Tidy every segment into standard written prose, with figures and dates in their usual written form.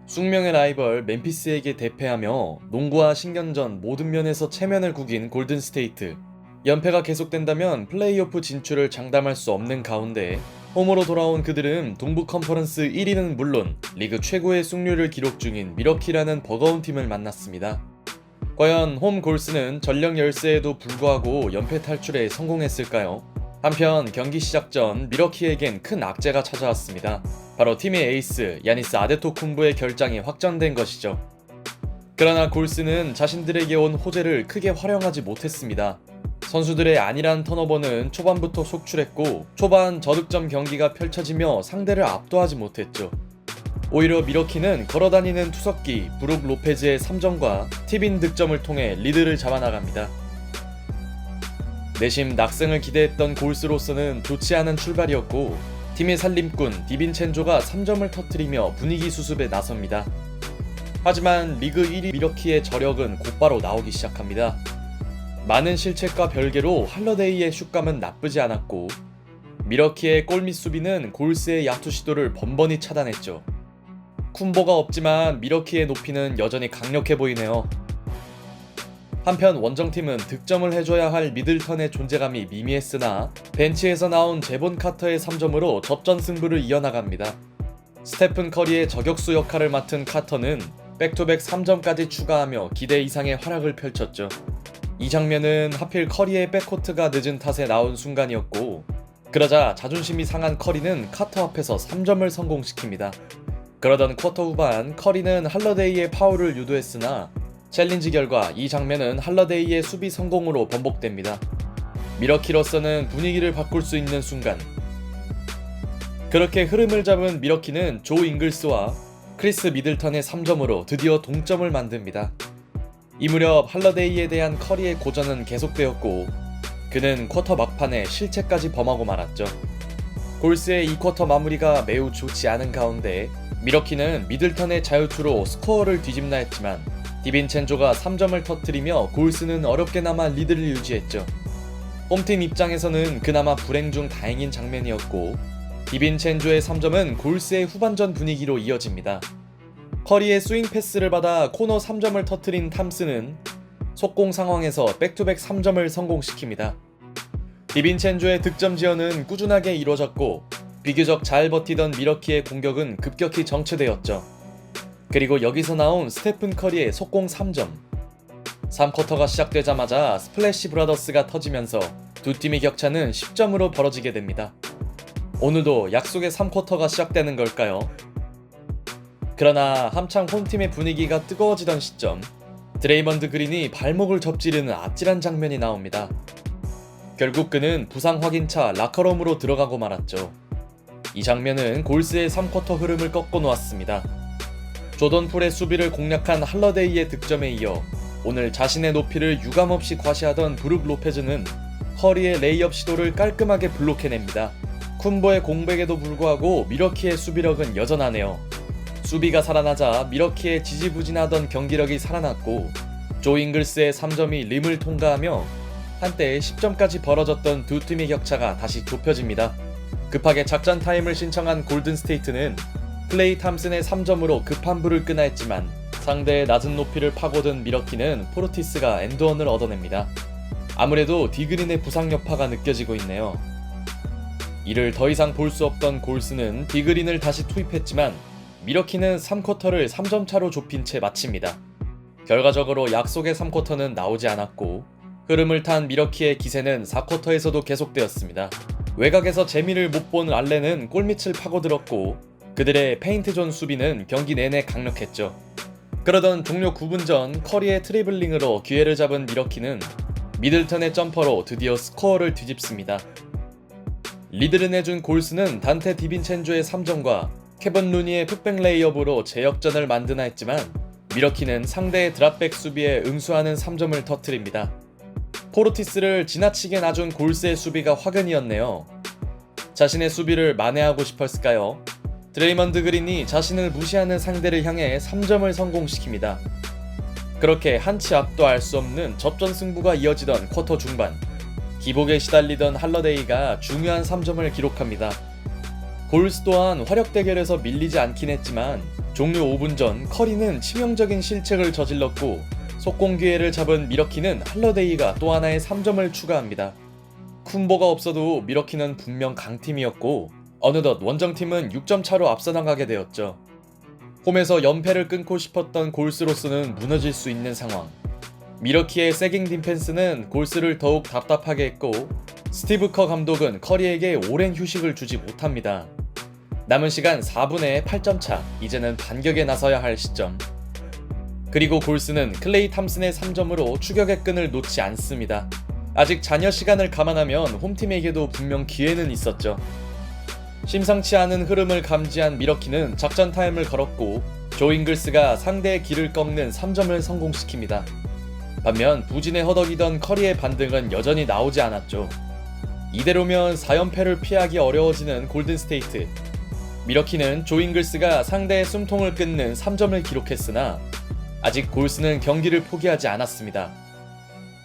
숙명의 라이벌 멤피스에게 대패하며 농구와 신경전 모든 면에서 체면을 구긴 골든스테이트. 연패가 계속된다면 플레이오프 진출을 장담할 수 없는 가운데 홈으로 돌아온 그들은 동부 컨퍼런스 1위는 물론 리그 최고의 승률을 기록 중인 미러키라는 버거운 팀을 만났습니다. 과연 홈 골스는 전력 열세에도 불구하고 연패 탈출에 성공했을까요? 한편 경기 시작 전 미러키에겐 큰 악재가 찾아왔습니다. 바로 팀의 에이스 야니스 아데토쿤보의 결장이 확정된 것이죠. 그러나 골스는 자신들에게 온 호재를 크게 활용하지 못했습니다. 선수들의 안일한 턴오버는 초반부터 속출했고 초반 저득점 경기가 펼쳐지며 상대를 압도하지 못했죠. 오히려 미러키는 걸어다니는 투석기 브룩 로페즈의 3점과 티빈 득점을 통해 리드를 잡아나갑니다. 내심 낙승을 기대했던 골스로서는 좋지 않은 출발이었고 팀의 살림꾼 디빈첸조가 3점을 터뜨리며 분위기 수습에 나섭니다. 하지만 리그 1위 미러키의 저력은 곧바로 나오기 시작합니다. 많은 실책과 별개로 할러데이의 슛감은 나쁘지 않았고 미러키의 골밑 수비는 골스의 야투 시도를 번번이 차단했죠. 쿤보가 없지만 미러키의 높이는 여전히 강력해 보이네요. 한편 원정팀은 득점을 해줘야 할 미들턴의 존재감이 미미했으나 벤치에서 나온 제본 카터의 3점으로 접전 승부를 이어나갑니다. 스테픈 커리의 저격수 역할을 맡은 카터는 백투백 3점까지 추가하며 기대 이상의 활약을 펼쳤죠. 이 장면은 하필 커리의 백코트가 늦은 탓에 나온 순간이었고 그러자 자존심이 상한 커리는 카터 앞에서 3점을 성공시킵니다. 그러던 쿼터 후반 커리는 할러데이의 파울을 유도했으나 챌린지 결과 이 장면은 할러데이의 수비 성공으로 번복됩니다. 미러키로서는 분위기를 바꿀 수 있는 순간. 그렇게 흐름을 잡은 미러키는 조 잉글스와 크리스 미들턴의 3점으로 드디어 동점을 만듭니다. 이 무렵 할러데이에 대한 커리의 고전은 계속되었고 그는 쿼터 막판에 실책까지 범하고 말았죠. 골스의 이 쿼터 마무리가 매우 좋지 않은 가운데 미러키는 미들턴의 자유투로 스코어를 뒤집나 했지만 디빈첸조가 3점을 터뜨리며 골스는 어렵게나마 리드를 유지했죠. 홈팀 입장에서는 그나마 불행 중 다행인 장면이었고 디빈첸조의 3점은 골스의 후반전 분위기로 이어집니다. 커리의 스윙 패스를 받아 코너 3점을 터뜨린 탐스는 속공 상황에서 백투백 3점을 성공시킵니다. 디빈첸조의 득점 지연은 꾸준하게 이뤄졌고 비교적 잘 버티던 미러키의 공격은 급격히 정체되었죠. 그리고 여기서 나온 스테픈 커리의 속공 3점. 3쿼터가 시작되자마자 스플래시 브라더스가 터지면서 두 팀의 격차는 10점으로 벌어지게 됩니다. 오늘도 약속의 3쿼터가 시작되는 걸까요? 그러나 한창 홈팀의 분위기가 뜨거워지던 시점 드레이먼드 그린이 발목을 접지르는 아찔한 장면이 나옵니다. 결국 그는 부상 확인차 라커룸으로 들어가고 말았죠. 이 장면은 골스의 3쿼터 흐름을 꺾어 놓았습니다. 조던 풀의 수비를 공략한 할러데이의 득점에 이어 오늘 자신의 높이를 유감없이 과시하던 브룩 로페즈는 커리의 레이업 시도를 깔끔하게 블록해냅니다. 쿤보의 공백에도 불구하고 미러키의 수비력은 여전하네요. 수비가 살아나자 미러키의 지지부진하던 경기력이 살아났고 조 잉글스의 3점이 림을 통과하며 한때 10점까지 벌어졌던 두 팀의 격차가 다시 좁혀집니다. 급하게 작전 타임을 신청한 골든스테이트는 클레이 탐슨의 3점으로 급한 불을 끄나 했지만 상대의 낮은 높이를 파고든 미러키는 포르티스가 엔드원을 얻어냅니다. 아무래도 디그린의 부상 여파가 느껴지고 있네요. 이를 더 이상 볼 수 없던 골스는 디그린을 다시 투입했지만 미러키는 3쿼터를 3점 차로 좁힌 채 마칩니다. 결과적으로 약속의 3쿼터는 나오지 않았고 흐름을 탄 미러키의 기세는 4쿼터에서도 계속되었습니다. 외곽에서 재미를 못 본 알렌은 골밑을 파고들었고 그들의 페인트존 수비는 경기 내내 강력했죠. 그러던 종료 9분 전 커리의 트리블링으로 기회를 잡은 미러키는 미들턴의 점퍼로 드디어 스코어를 뒤집습니다. 리드를 내준 골스는 단테 디빈첸조의 3점과 케번 루니의 풋백 레이업으로 재역전을 만드나 했지만 미러키는 상대의 드랍백 수비에 응수하는 3점을 터뜨립니다. 포르티스를 지나치게 놔준 골스의 수비가 화근이었네요. 자신의 수비를 만회하고 싶었을까요? 드레이먼드 그린이 자신을 무시하는 상대를 향해 3점을 성공시킵니다. 그렇게 한치 앞도 알 수 없는 접전 승부가 이어지던 쿼터 중반 기복에 시달리던 할러데이가 중요한 3점을 기록합니다. 골스 또한 화력 대결에서 밀리지 않긴 했지만 종료 5분 전 커리는 치명적인 실책을 저질렀고 속공 기회를 잡은 미러키는 할러데이가 또 하나의 3점을 추가합니다. 쿤보가 없어도 미러키는 분명 강팀이었고 어느덧 원정팀은 6점 차로 앞서 나가게 되었죠. 홈에서 연패를 끊고 싶었던 골스로서는 무너질 수 있는 상황. 미러키의 세깅 디펜스는 골스를 더욱 답답하게 했고 스티브 커 감독은 커리에게 오랜 휴식을 주지 못합니다. 남은 시간 4분의 8점 차, 이제는 반격에 나서야 할 시점. 그리고 골스는 클레이 탐슨의 3점으로 추격의 끈을 놓지 않습니다. 아직 잔여 시간을 감안하면 홈팀에게도 분명 기회는 있었죠. 심상치 않은 흐름을 감지한 미러키는 작전 타임을 걸었고 조 잉글스가 상대의 길을 꺾는 3점을 성공시킵니다. 반면 부진에 허덕이던 커리의 반등은 여전히 나오지 않았죠. 이대로면 4연패를 피하기 어려워지는 골든스테이트. 미러키는 조 잉글스가 상대의 숨통을 끊는 3점을 기록했으나 아직 골스는 경기를 포기하지 않았습니다.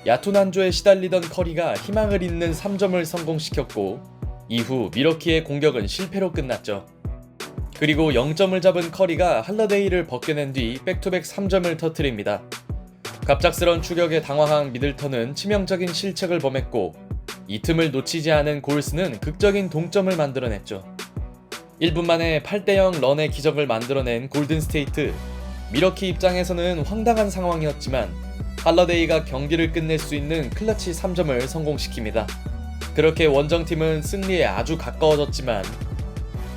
얕은 한조에 시달리던 커리가 희망을 잇는 3점을 성공시켰고 이후 미러키의 공격은 실패로 끝났죠. 그리고 0점을 잡은 커리가 할러데이를 벗겨낸 뒤 백투백 3점을 터뜨립니다. 갑작스런 추격에 당황한 미들턴은 치명적인 실책을 범했고 이 틈을 놓치지 않은 골스는 극적인 동점을 만들어냈죠. 1분 만에 8대0 런의 기적을 만들어낸 골든스테이트. 미러키 입장에서는 황당한 상황이었지만 할러데이가 경기를 끝낼 수 있는 클러치 3점을 성공시킵니다. 그렇게 원정팀은 승리에 아주 가까워졌지만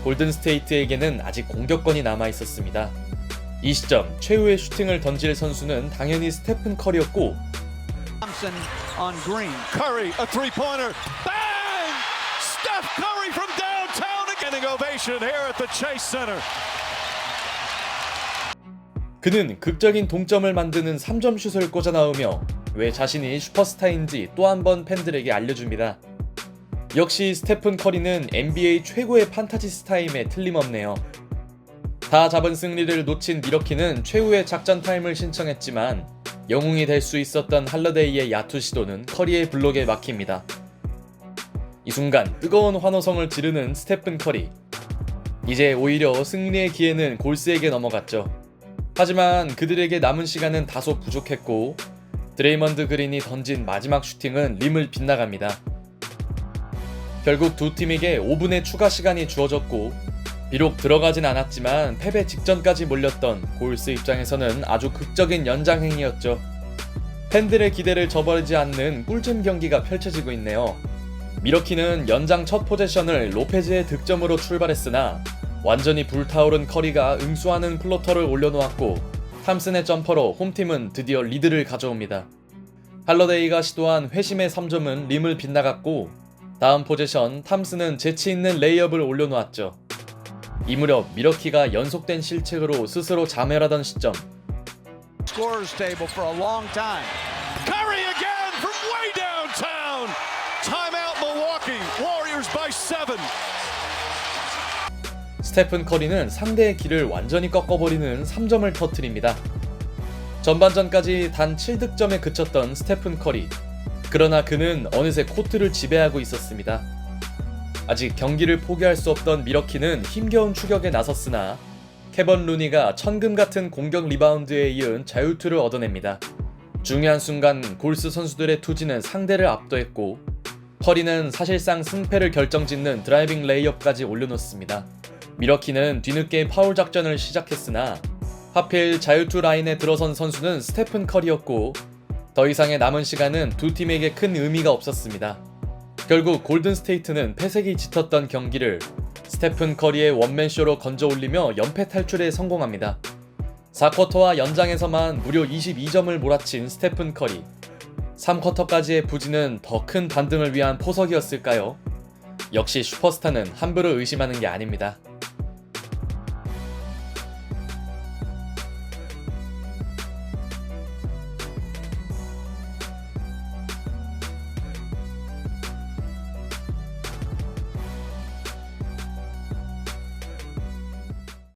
골든스테이트에게는 아직 공격권이 남아있었습니다. 이 시점 최후의 슈팅을 던질 선수는 당연히 스테픈 커리였고 Thompson on Green. Curry, a three-pointer. Bang! Steph Curry from downtown. Getting ovation here at the Chase Center. 그는 극적인 동점을 만드는 3점 슛을 꽂아 넣으며 왜 자신이 슈퍼스타인지 또 한 번 팬들에게 알려줍니다. 역시 스테픈 커리는 NBA 최고의 판타지스타임에 틀림없네요. 다 잡은 승리를 놓친 미러키는 최후의 작전 타임을 신청했지만 영웅이 될 수 있었던 할러데이의 야투 시도는 커리의 블록에 막힙니다. 이 순간 뜨거운 환호성을 지르는 스테픈 커리. 이제 오히려 승리의 기회는 골스에게 넘어갔죠. 하지만 그들에게 남은 시간은 다소 부족했고 드레이먼드 그린이 던진 마지막 슈팅은 림을 빗나갑니다. 결국 두 팀에게 5분의 추가 시간이 주어졌고 비록 들어가진 않았지만 패배 직전까지 몰렸던 골스 입장에서는 아주 극적인 연장행이었죠. 팬들의 기대를 저버리지 않는 꿀잼 경기가 펼쳐지고 있네요. 미러키는 연장 첫 포제션을 로페즈의 득점으로 출발했으나 완전히 불타오른 커리가 응수하는 플로터를 올려놓았고 탐슨의 점퍼로 홈팀은 드디어 리드를 가져옵니다. 할러데이가 시도한 회심의 3점은 림을 빗나갔고 다음 포제션 탐슨은 재치있는 레이업을 올려놓았죠. 이 무렵 미러키가 연속된 실책으로 스스로 자멸하던 시점. Scorers table for a long time. Curry again from way downtown. Timeout Milwaukee. Warriors by 7. 스테픈 커리는 상대의 길을 완전히 꺾어버리는 3점을 터뜨립니다. 전반전까지 단 7득점에 그쳤던 스테픈 커리. 그러나 그는 어느새 코트를 지배하고 있었습니다. 아직 경기를 포기할 수 없던 미러키는 힘겨운 추격에 나섰으나 케번 루니가 천금 같은 공격 리바운드에 이은 자유투를 얻어냅니다. 중요한 순간 골스 선수들의 투지는 상대를 압도했고 커리는 사실상 승패를 결정짓는 드라이빙 레이업까지 올려놓습니다. 미러키는 뒤늦게 파울 작전을 시작했으나 하필 자유투 라인에 들어선 선수는 스테픈 커리였고 더 이상의 남은 시간은 두 팀에게 큰 의미가 없었습니다. 결국 골든스테이트는 패색이 짙었던 경기를 스테픈 커리의 원맨쇼로 건져 올리며 연패 탈출에 성공합니다. 4쿼터와 연장에서만 무려 22점을 몰아친 스테픈 커리. 3쿼터까지의 부진은 더 큰 반등을 위한 포석이었을까요? 역시 슈퍼스타는 함부로 의심하는 게 아닙니다.